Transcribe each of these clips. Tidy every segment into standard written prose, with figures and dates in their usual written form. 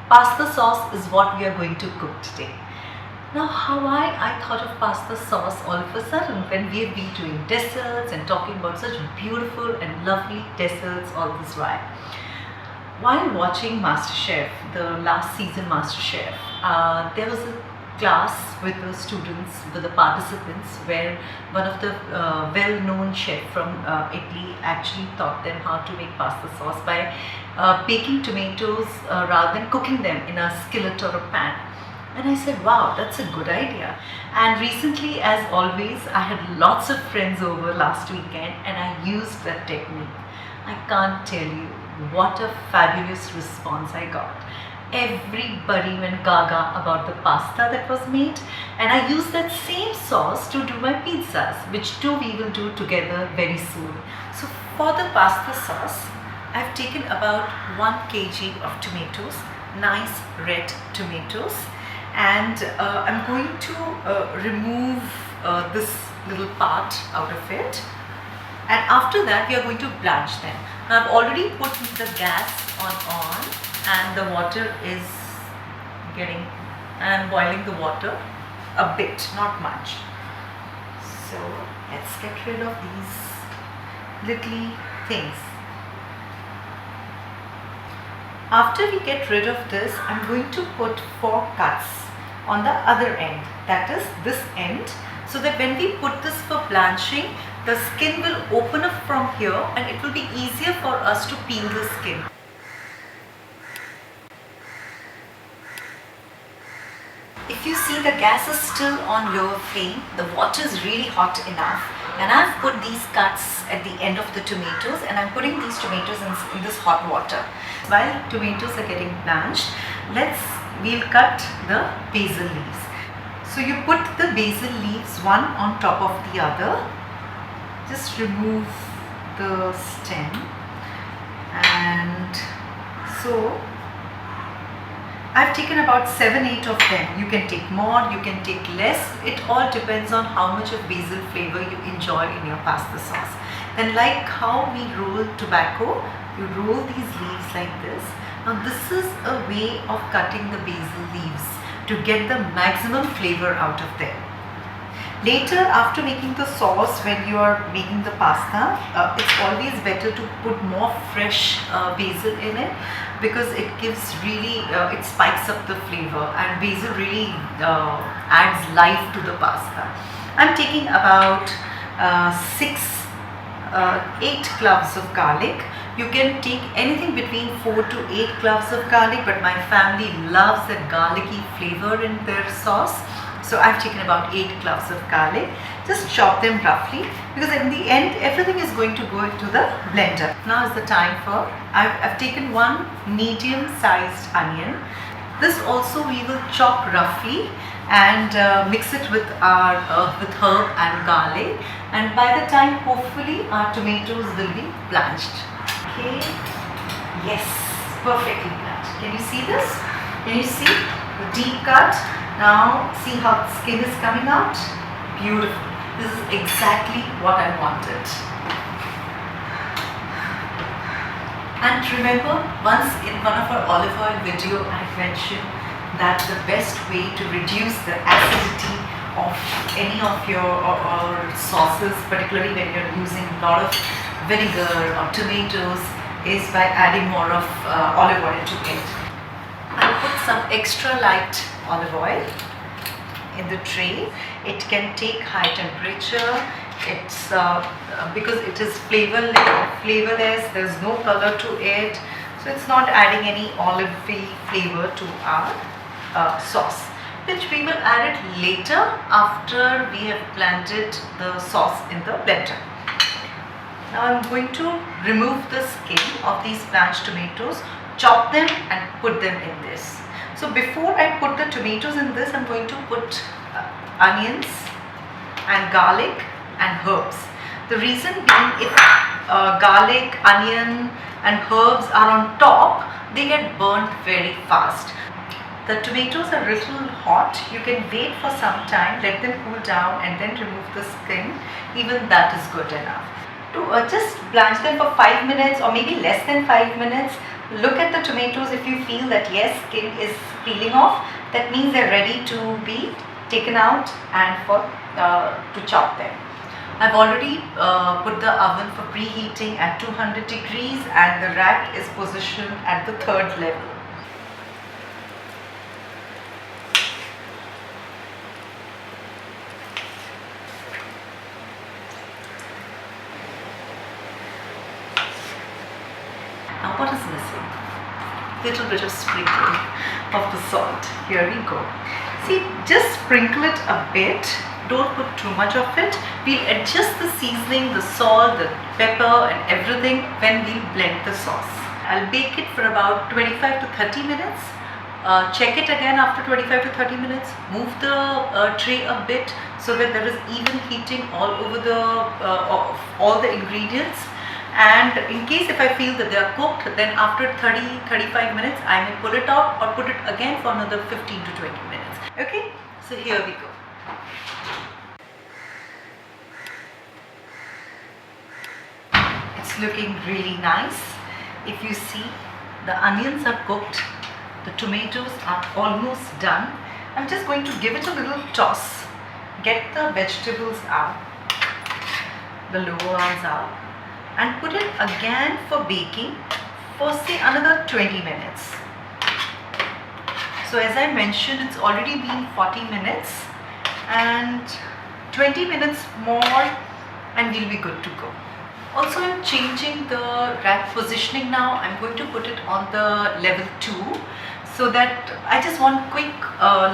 Pasta sauce is what we are going to cook today. Now, how I thought of pasta sauce all of a sudden when we have been doing desserts and talking about such beautiful and lovely desserts all this while. While watching MasterChef, the last season MasterChef, there was a class with the students, with the participants, where one of the well-known chef from Italy actually taught them how to make pasta sauce by baking tomatoes rather than cooking them in a skillet or a pan. And I said, wow, that's a good idea. And recently, as always, I had lots of friends over last weekend and I used that technique. I can't tell you what a fabulous response I got. Everybody went gaga about the pasta that was made, and I used that same sauce to do my pizzas, which too we will do together very soon. So for the pasta sauce, I've taken about 1 kg of tomatoes, nice red tomatoes, and I'm going to remove this little part out of it, and after that we are going to blanch them. Now I've already put the gas on and the water is getting, and I'm boiling the water a bit, not much. So let's get rid of these little things. After we get rid of this, I'm going to put 4 cuts on the other end, that is this end, so that when we put this for blanching, the skin will open up from here and it will be easier for us to peel the skin. If you see, the gas is still on lower flame, the water is really hot enough, and I've put these cuts at the end of the tomatoes, and I'm putting these tomatoes in this hot water. While tomatoes are getting blanched, we'll cut the basil leaves. So you put the basil leaves one on top of the other. Just remove the stem, and so I've taken about 7-8 of them. You can take more, you can take less. It all depends on how much of basil flavor you enjoy in your pasta sauce. Then, like how we roll tobacco, you roll these leaves like this. Now this is a way of cutting the basil leaves to get the maximum flavor out of them. Later, after making the sauce, when you are making the pasta, it's always better to put more fresh basil in it, because it gives really, it spikes up the flavor, and basil really adds life to the pasta. I'm taking about 8 cloves of garlic. You can take anything between 4 to 8 cloves of garlic, but my family loves that garlicky flavor in their sauce. So I've taken about 8 cloves of garlic. Just chop them roughly, because in the end everything is going to go into the blender. Now is the time for, I've taken 1 medium sized onion. This also we will chop roughly and mix it with our with herb and garlic, and by the time hopefully our tomatoes will be blanched. Okay, yes, perfectly blanched. Can you see this? Can you see the deep cut? Now see how the skin is coming out? Beautiful. This is exactly what I wanted. And remember, once in one of our olive oil video I mentioned that the best way to reduce the acidity of any of your or sauces, particularly when you're using a lot of vinegar or tomatoes, is by adding more of olive oil to it. I'll put some extra light olive oil in the tray. It can take high temperature. It's because it is flavorless, there's no color to it, so it's not adding any olivey flavor to our sauce, which we will add it later after we have blended the sauce in the blender. Now I'm going to remove the skin of these blanched tomatoes, chop them and put them in this. So before I put the tomatoes in this, I'm going to put onions and garlic and herbs. The reason being, if garlic, onion and herbs are on top, they get burnt very fast. The tomatoes are a little hot. You can wait for some time, let them cool down and then remove the skin. Even that is good enough. To just blanch them for 5 minutes or maybe less than 5 minutes. Look at the tomatoes. If you feel that yes, skin is peeling off, that means they're ready to be taken out and to chop them. I've already put the oven for preheating at 200 degrees and the rack is positioned at the 3rd level. Now what is missing? Little bit of sprinkling of the salt. Here we go. See, just sprinkle it a bit. Don't put too much of it. We'll adjust the seasoning, the salt, the pepper and everything when we blend the sauce. I'll bake it for about 25 to 30 minutes. Check it again after 25 to 30 minutes. Move the tray a bit so that there is even heating all over all the ingredients. And in case if I feel that they are cooked, then after 30-35 minutes I may pull it out or put it again for another 15 to 20 minutes. Okay, so here we go. It's looking really nice. If you see, the onions are cooked, the tomatoes are almost done. I'm just going to give it a little toss, get the vegetables out, the lower ones out, and put it again for baking for say another 20 minutes. So as I mentioned, it's already been 40 minutes and 20 minutes more and we'll be good to go. Also, I'm changing the rack positioning now. I'm going to put it on the level 2 so that I just want quick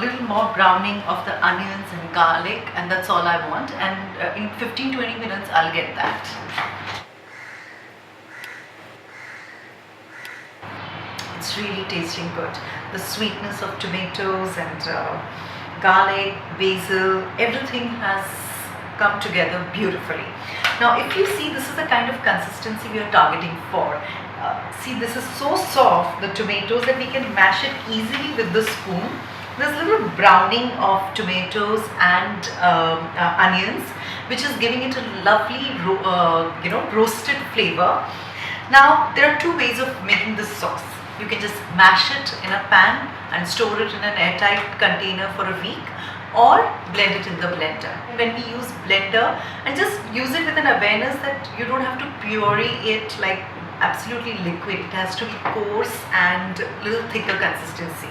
little more browning of the onions and garlic, and that's all I want, and in 15-20 minutes I'll get that. It's really tasting good. The sweetness of tomatoes and garlic, basil, everything has come together beautifully. Now if you see, this is the kind of consistency we are targeting for. See, this is so soft, the tomatoes, that we can mash it easily with the spoon. There's a little browning of tomatoes and onions, which is giving it a lovely roasted flavor. Now there are 2 ways of making this sauce. You can just mash it in a pan and store it in an airtight container for a week, or blend it in the blender. When we use blender, and just use it with an awareness that you don't have to puree it like absolutely liquid. It has to be coarse and a little thicker consistency,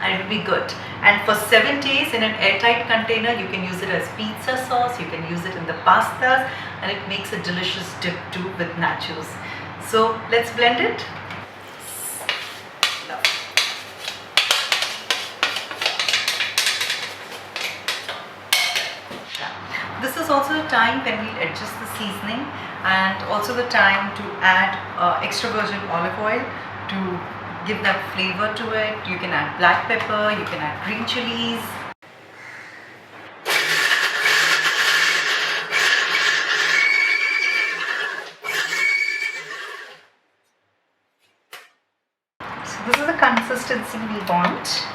and it will be good. And for 7 days in an airtight container, you can use it as pizza sauce, you can use it in the pastas, and it makes a delicious dip too with nachos. So let's blend it. This is also the time when we'll adjust the seasoning, and also the time to add extra virgin olive oil to give that flavor to it. You can add black pepper, you can add green chilies. So this is the consistency we want.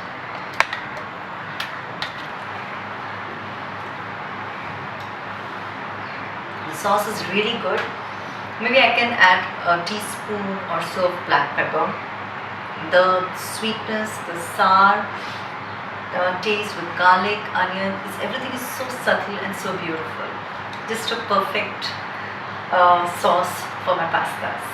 Sauce is really good. Maybe I can add a teaspoon or so of black pepper. The sweetness, the sour taste with garlic, onion, everything is so subtle and so beautiful. Just a perfect sauce for my pastas.